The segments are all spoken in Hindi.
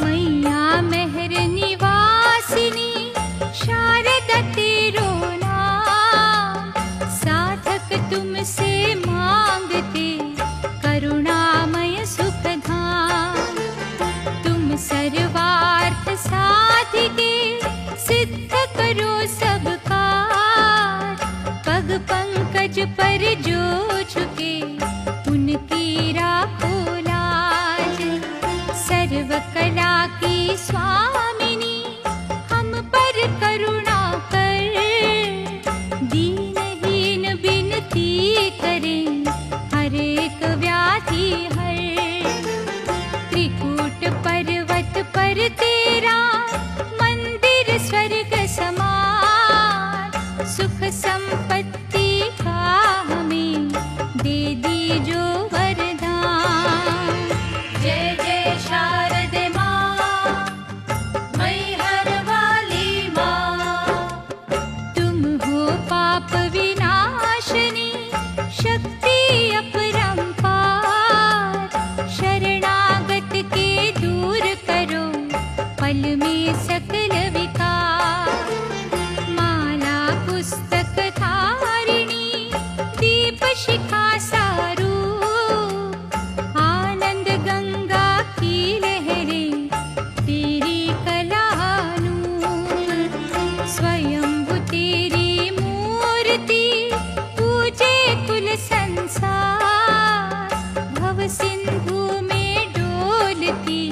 मैया मेहर निवासिनी शारदा तेरो नाम, साधक तुमसे मांगते करुणामय सुख धाम। तुम सर्वार्थ साधिके सिद्ध करो सब कार, पग पंकज पर जो झुके उनकी राखो लाज। सर्व कला की स्वामिनी हम पर करुणा कर, दीनहीन बिनती करें हर एक व्याधि हर। त्रिकूट पर्वत पर तेरा मंदिर स्वर्ग समान, सुख संपत्ति का हमें दे दीजो वरदान। जय जय शारदे माँ, मैहर वाली माँ। तुम हो पाप विनाशनी शक्ति अपरंपार, शरणागत के दूर करो पल में सकल विकार। माला पुस्तक धारिणी दीप शिखा सारूप, आनंद गंगा की लहरें तेरी कलानूर। स्वयंभू तेरी मूर्ति पूजे कुल संसार, भव सिंधु में डोलती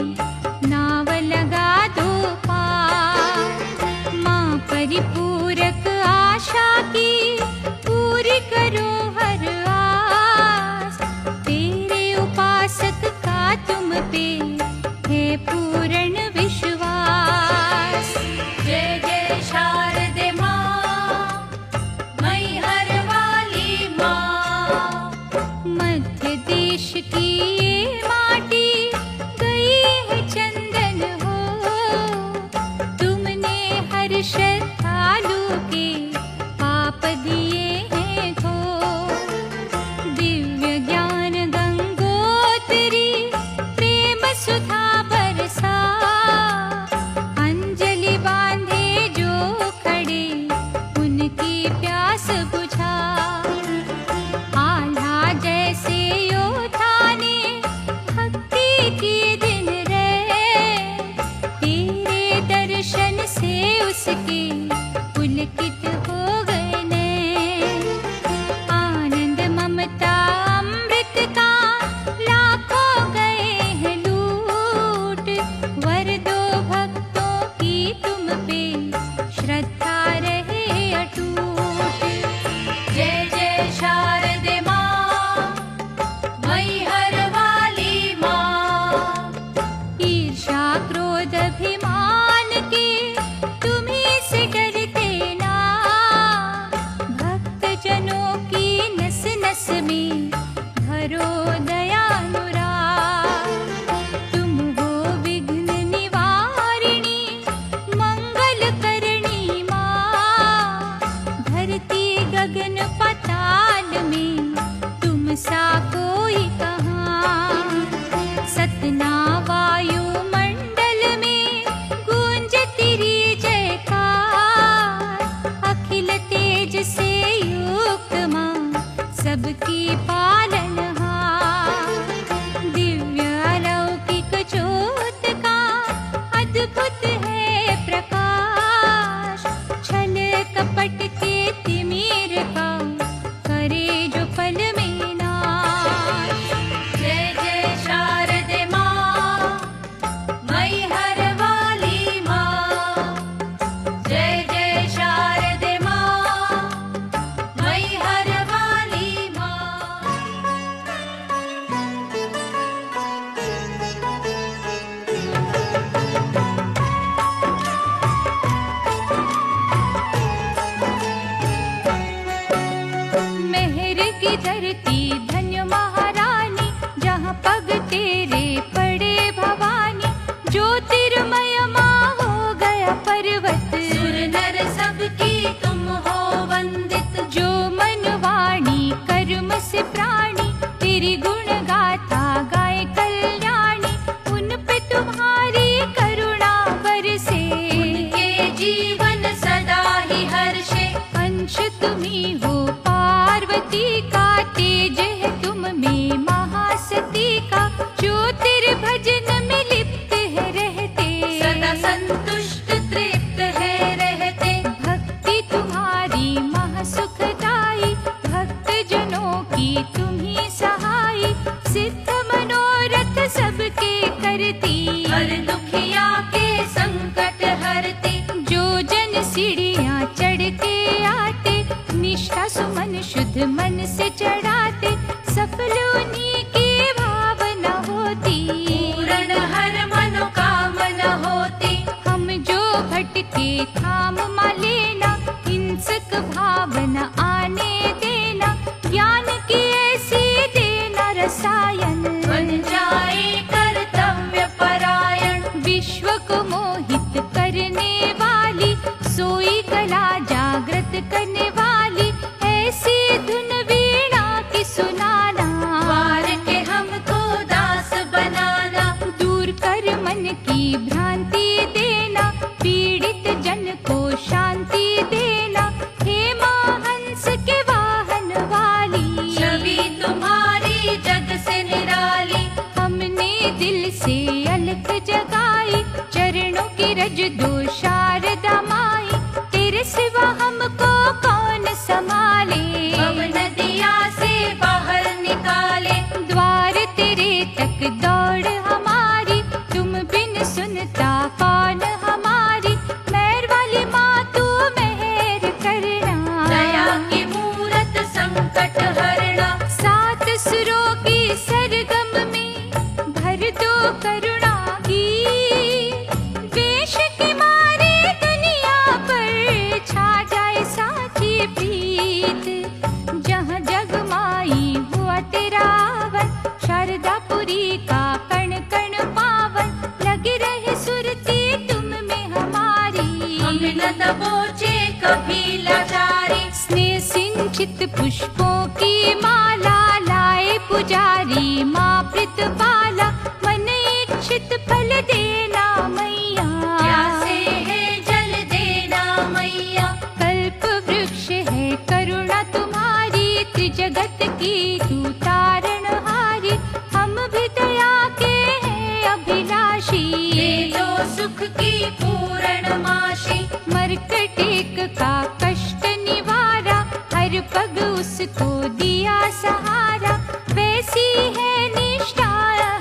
नाव लगा दो पार। माँ परिपूरक आशा की पूरी करो हर आस, तेरे उपासक का तुम पे है पूर्ण विश्वास। जय जय शारदे माँ, मैहर वाली माँ। मध्य देश की ये माटी गई है चंदन हो, तुमने हर श्रद्धालु के पाप दिए हैं धो। दिव्य ज्ञान गंगोत्री प्रेम सुधा बरसा, अंजलि बांधे जो खड़े उनकी प्यास बुझा। आल्हा जैसे योद्धा ने भक्ति की दिन रहे, तेरे दर्शन से उसके पुलकित हो गए नैन। आनंद ममता अमृत का लाखों गए हैं लूट, वर दो भक्तों की तुम पे श्रद्धा रहे अटूट। जय जय शारदे माँ, मैहर वाली माँ। ईर्ष्या क्रोध अभिमान के तुम्हीं से डरते ना, भक्त जनों की नस नस में भरो दयानुराग। तुम हो विघ्न निवारिणी मंगल करणी माँ, धरती गगन पाताल में तुम सा कोई कहाँ। सतना वायु मंडल में गूंज तेरी जयकार, अखिल तेज से युक्त माँ सबकी पालनहार। दिव्य अलौकिक ज्योत का अद्भुत है प्रकाश, छल कपट के तिमिर का करे जो पल में नाश। रसायन, बन जाए कर्तव्य परायण। विश्व को मोहित करने वाली, सोई कला जागृत करने वाली, ऐसी धुन वीणा की सुनाना। वार के हमको दास बनाना, दूर कर मन की भ्रांति देना, पीड़ित जन को शांति देना। हे माँ हंस के वाहन वाली, छवि तुम्हारी जग से निराली। हमने दिल से अलख जगाई, चरणों की रज दो शारदा माई। तेरे सिवा हमको कौन संभाले, अब नदिया से बाहर निकाले। द्वार तेरे तक दौड़ हमारी, तुम बिन सुनता कौन हमारी। मेहर वाली माँ तू मेहर करना, दया की मूरत संकट हरना। सात सुरों की सरगम में भर दो करुणा की। वेश के मारे दुनिया पर छा जाए साची प्रीत। जहाँ जगमाई हुआ तेरा वन, शारदापुरी का कण कण पावन। लगी रहे सुरती तुम में हमारी, हम न दबोचे कभी लाचारी। स्नेह सिंचित पुष्पों की माला, लाए पुजारी माँ प्रीतपाला। मन इच्छित फल देना मैया, प्यासे है जल देना मैया। कल्प वृक्ष है करुणा तुम्हारी, त्रिजगत की तू तारणहारी। हम भी दया के हैं अभिलाषी, दे दो सुख की पूर्ण माशी। मरकटेक का कष्ट निवारा, हर पग उसको दिया सहारा। वैसी है निष्ठा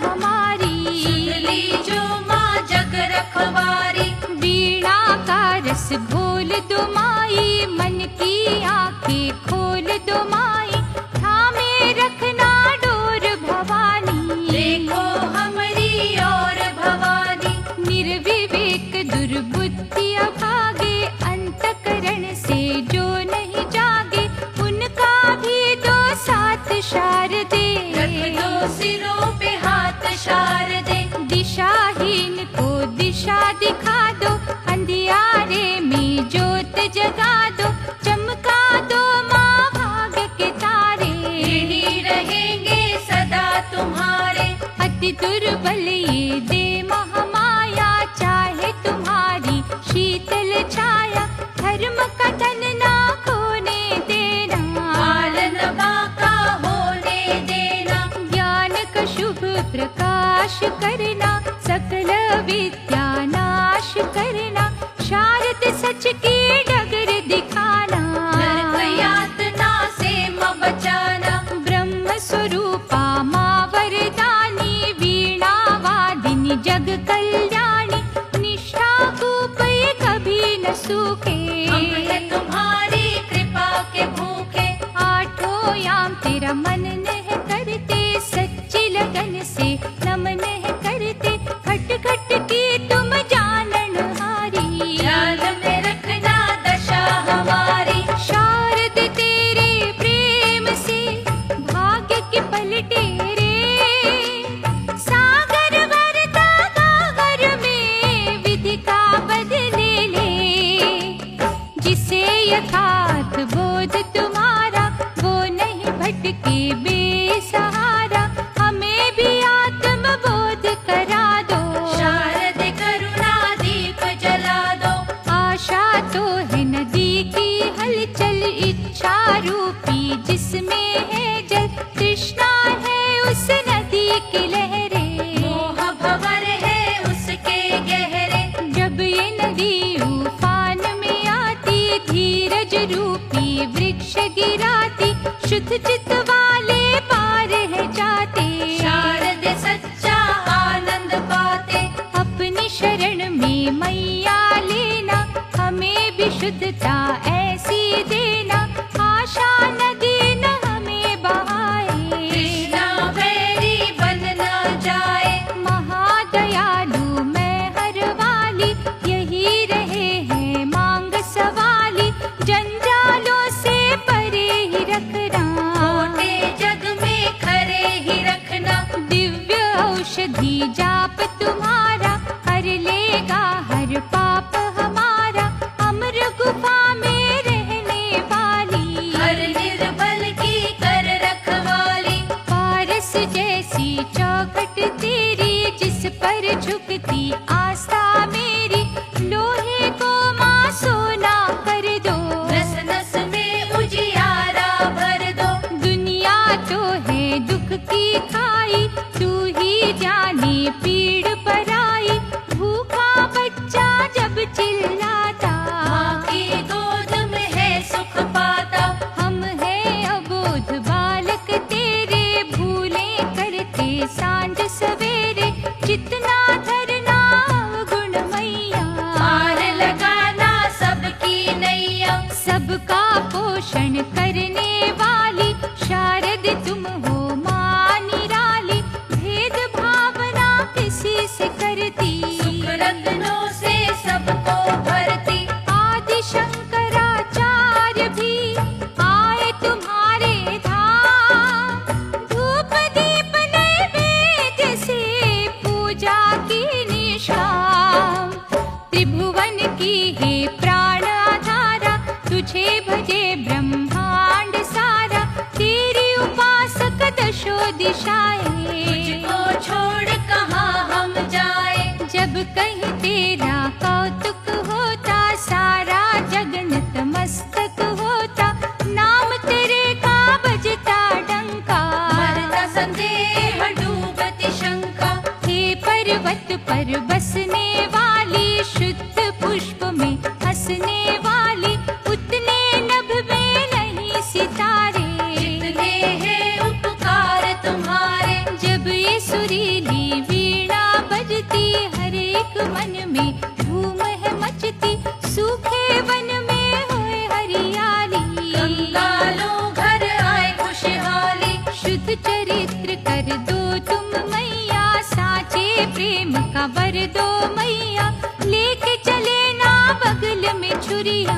हमारी, सुन ली जो माँ जग रखवारी। वीणा का रस घोल दो माई, मन की आंखें खोल दो माई। थामे रखना डोर भवानी, देखो हमारी और भवानी। निर्विवेक दुर्बुद्धि अभागे, अंतकरण से जो नहीं जागे। उनका भी दो साथ शारदे, रख दो सिरों पे हाथ शारदे। दिशाहीन को दिशा दिखा दो, अंधियारे में ज्योत जगा दो। चमका दो माँ भाग्य के तारे, यही रहेंगे सदा तुम्हारे। अति दुर्बल ये दे महामाया, चाहे तुम्हारी शीतल छाया। धर्म का धन ना खोने देना, पालन बाका होने देना। ज्ञान का शुभ प्रकाश करना, सकल विद्या नाश करना। शारद सच की डगर दिखाना, नरक यातना से माँ बचाना। ब्रह्म स्वरूपा माँ वरदानी, वीणा वादिनी जग कल्याणी। निष्ठा कूप ये कभी न सूखे, हम है तुम्हारी कृपा के भूखे। आठों याम तेरा मन नहीं करते, सच्ची लगन से नमन है करते। खट खट की तुम जानन हारी, ध्यान में रखना दशा हमारी। शारद तेरे प्रेम से भाग्य की पलटे रे। सागर भरता गागर में विधि का बदले ले। जिसे यथार्थ बोध तुम्हारा, वो नहीं भटके बेसहारा। हमें भी आत्म बोध करा दो, शारद करुणा दीप जला दो। आशा तो है नदी की हलचल, इच्छा रूपी जिसमें है जल। तृष्णा है उस नदी की लहरें, मोह भंवर है उसके गहरे। जब ये नदी उफान में आती, धीरज रूपी वृक्ष गिराती। शुद्ध चित्त वाले पार है जाते, शारद सच्चा आनंद पाते। अपनी शरण में मैया लेना, हमें भी शुद्धता ऐसी देना। आशा नदी न हमें बहाए, कृष्णा वैरी बन न जाए। महादयालु मैं हर वाली, यही रहे हैं मांग सवाली। जंजालों से परे ही रखना, छोटे जग में खरे ही रख जाप तुम्हारा हर लेगा हर पाप हमारा। अमर गुफा में रहने वाली, हर निर्बल की कर रखवाली। पारस जैसी चौखट तेरी, जिस पर झुकती आस्था मेरी। लोहे को माँ सोना कर दो, नस नस में उजियारा भर दो। दुनिया तो है दुख की खाई, तू ही जाने पीड़ पराई। भूखा बच्चा जब चिल्लाता, माँ की गोद में है सुख पाता। हम है अबोध बालक तेरे, भूले करते सांझ सवेरे। जितना धरना गुण मैया, पार लगाना सबकी नैया। सबका पोषण करने वाली, शारद तुम हो माँ निराली। भेद भावना किसी से करती, सुख रत्नों से सबको भरती। आदि शंकराचार्य भी आए तुम्हारे धाम। धूप दीप नैवेद्य से पूजा की निशाम। त्रिभुवन की है प्राण आधारा, तुझे भजे ब्रह्मांड सारा। तेरी उपासक दशो दिशाएं, तुझको छोड़ कहाँ हम जाए। जब कहीं तेरा कौतुक होता, सारा जग नतमस्तक होता। नाम तेरे का बजता डंका, मरता संदेह डूबती शंका। हे पर्वत पर बसने वाली, शुद्ध पुष्प में हंसने वाली। उतने नभ में नहीं सितारे, जितने हैं उपकार तुम्हारे। जब ये सुरीली वीणा बजती, हर एक मन में धूम है मचती। सूखे वन में होए हरियाली, कंगालों घर आए खुशहाली। शुद्ध चरित्र कर दो तुम मैया, साचे प्रेम का वर दो मैया। लेके चले ना बगल में छुरिया,